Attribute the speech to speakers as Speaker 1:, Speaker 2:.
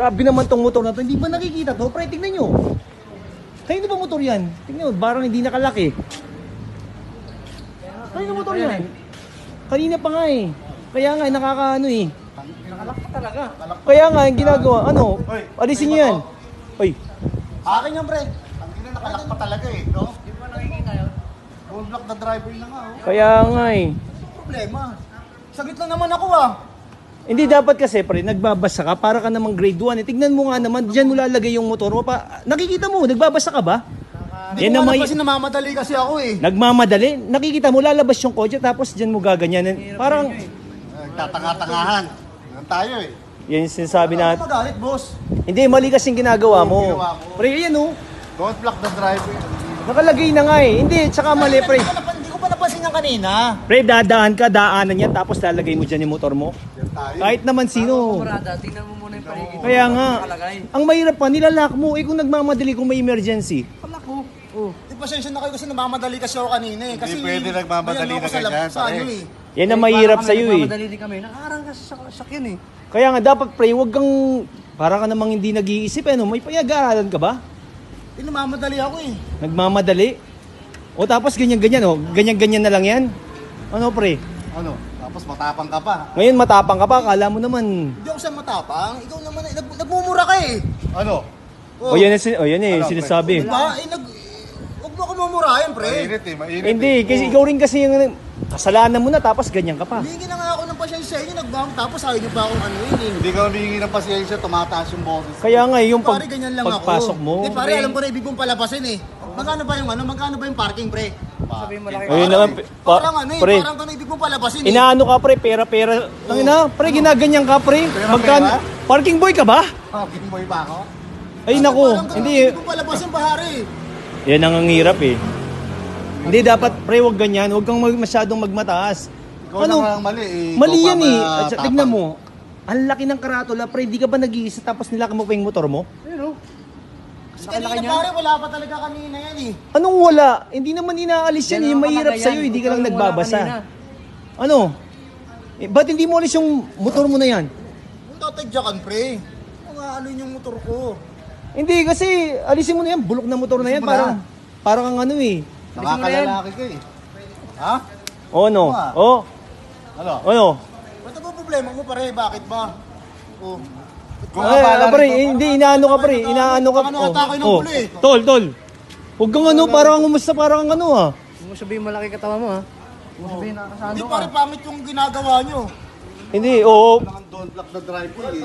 Speaker 1: Grabe naman tong motor na to. Hindi ba nakikita to? Pre, tignan nyo. Kanino ba motor yan? Tignan nyo, barang hindi nakalaki. Kanino motor yan? Kanina pa nga eh. Kaya nga, nakakaano eh.
Speaker 2: Nakalak pa talaga.
Speaker 1: Kaya nga, yung ginagawa, ano? Alisin nyo yan. Oy.
Speaker 3: Akin yan, pre. Ang ina nakalak pa talaga eh, no?
Speaker 2: Hindi mo nakikita yun?
Speaker 3: Don't block the driver na nga, oh.
Speaker 1: Kaya nga eh.
Speaker 3: Problema. Saglit lang naman ako, ah.
Speaker 1: Hindi dapat kasi, pre, nagbabasa ka para ka namang grade 1. Eh, tignan mo nga naman, dyan mo lalagay yung motor mo. Nakikita mo, nagbabasa ka ba?
Speaker 3: Hindi ko nga kasi namamadali kasi ako eh.
Speaker 1: Nagmamadali. Nakikita mo, lalabas yung kotse, tapos dyan mo gaganyanin. Parang,
Speaker 3: Nagtatanga-tangahan. Yan tayo eh.
Speaker 1: yan yung sinasabi
Speaker 3: Ano
Speaker 1: natin.
Speaker 3: magalit, boss?
Speaker 1: Hindi, mali kasing ginagawa mo.
Speaker 3: Ginawa mo.
Speaker 1: Pre, yan oh.
Speaker 3: Don't block the driver.
Speaker 1: Nakalagay na nga eh. Hindi, tsaka mali, pre.
Speaker 3: Hindi ko pa napansin yan kanina.
Speaker 1: Pre, dadaan ka, daanan yan, tapos lalagay mo dyan yung motor mo.
Speaker 3: Yan tayo.
Speaker 1: Kahit naman sino.
Speaker 2: Parada, tingnan mo muna yung paligid.
Speaker 1: Kaya nga,
Speaker 2: Nakalagay.
Speaker 1: ang mahirap pa, nilalak mo. Eh kung nagmamadali, kung may emergency.
Speaker 2: Palak ko. Oh.
Speaker 3: Di pasensya na kayo kasi namamadali kasi ako kanina eh. Kasi
Speaker 4: pwede nagmamadali
Speaker 3: ayan ako
Speaker 4: na
Speaker 3: sa
Speaker 4: ganyan,
Speaker 3: sa ano
Speaker 4: pare.
Speaker 3: eh.
Speaker 1: Yan ang mahirap sa'yo eh.
Speaker 2: Madali din kami. Nakaarang ka sa sakyan eh.
Speaker 1: Kaya nga, dapat pre, wag kang, para ka namang hindi nag-iisip. Ano, may pag-aaralan ka ba?
Speaker 3: Eh, namamadali ako eh.
Speaker 1: Nagmamadali. O tapos ganyan-ganyan, oh. Ganyan-ganyan na lang yan. Ano pre?
Speaker 3: Ano? Tapos matapang ka pa.
Speaker 1: Ngayon matapang ka pa, akala mo naman.
Speaker 3: Hindi ako sa matapang. Ikaw naman eh. Nagmumura ka eh.
Speaker 4: Ano?
Speaker 1: O yan, yan eh,
Speaker 4: Ano, pre?
Speaker 1: sinasabi.
Speaker 3: Diba? Eh, huwag mo ako mamurahin, pre.
Speaker 4: Mainit eh, mainit
Speaker 1: Hindi,
Speaker 4: eh.
Speaker 1: kasi ikaw rin kasi yung kasalanan mo na tapos ganyan ka pa.
Speaker 3: Humingi na nga ako ng pasyensya sa inyo. Nagbang tapos ayaw niyo pa akong ano yun eh.
Speaker 4: Hindi ka humingi ng pasyensya, tumataas yung boses.
Speaker 1: Kaya nga yung
Speaker 3: Pare, ganyan lang
Speaker 1: pagpasok
Speaker 3: ako.
Speaker 1: mo.
Speaker 3: Hindi, pare, alam ko na ibig mong palabasin eh. Magkano ba yung ano? Magkano ba yung parking, pre?
Speaker 2: Sabihin malaki.
Speaker 1: Ayun naman,
Speaker 3: Parang ano eh,
Speaker 1: pre.
Speaker 3: parang ka na ibig mong palabasin eh.
Speaker 1: Inaano ka pre, pera-pera. Tangina, pre, ginaganyan ka pre. Magkano? Parking boy ka ba?
Speaker 4: Parking boy ba ako?
Speaker 1: Ay nako,
Speaker 3: Parang ka na
Speaker 1: hindi.
Speaker 3: ibig mong palabasin, pare.
Speaker 1: Yan ang hirap eh. Hindi dapat pre, wag ganyan. Wag kang masyadong magmataas.
Speaker 4: Ikaw lang ang mali eh.
Speaker 1: Mali
Speaker 4: Ikaw pa
Speaker 1: yan eh.
Speaker 4: matapang.
Speaker 1: At tignan mo, ang laki ng karatula pre, di ka ba nag-iisa tapos nilaka mo pa yung motor mo?
Speaker 2: Ayun oh.
Speaker 3: Kasi kanina pare, wala pa talaga kanina yan eh.
Speaker 1: Anong wala? Hindi naman inaalis yan.
Speaker 2: Yan
Speaker 1: Yung
Speaker 2: ang
Speaker 1: mahirap
Speaker 2: nakalagay
Speaker 1: sa'yo,
Speaker 2: yan.
Speaker 1: hindi ka lang
Speaker 2: Ikaw yung wala
Speaker 1: nagbabasa.
Speaker 2: kanina.
Speaker 1: Ano? Eh, ba't hindi mo alis yung motor mo na yan?
Speaker 3: Kung tatadyakan, pre. Kung ano yung motor ko.
Speaker 1: Hindi, kasi alisin mo na yan. Bulok na motor na yan.
Speaker 4: Alisin mo
Speaker 1: Parang, parang ang ano eh.
Speaker 4: Nakakalalaki ka eh. Ha?
Speaker 1: O ano?
Speaker 4: Ano ah?
Speaker 1: O,
Speaker 4: Ano?
Speaker 1: ano?
Speaker 3: Ba't ba problema mo, pare? Bakit ba? Oh.
Speaker 4: Kung
Speaker 1: Ay,
Speaker 4: abala
Speaker 1: pre,
Speaker 4: rito,
Speaker 1: hindi, inaano ka pre. Inaano ka.
Speaker 3: Ano ata kayo ng huli?
Speaker 1: Tol, tol. Huwag kang ano, parang ang umusta, parang ang ano ah.
Speaker 2: Huwag mo sabihin malaki katawa mo ha. Huwag mo sabihin nakakasando
Speaker 3: Hindi,
Speaker 2: ka.
Speaker 3: pare, pangit yung ginagawa nyo.
Speaker 1: Hindi, oo.
Speaker 4: Don't block the driver eh.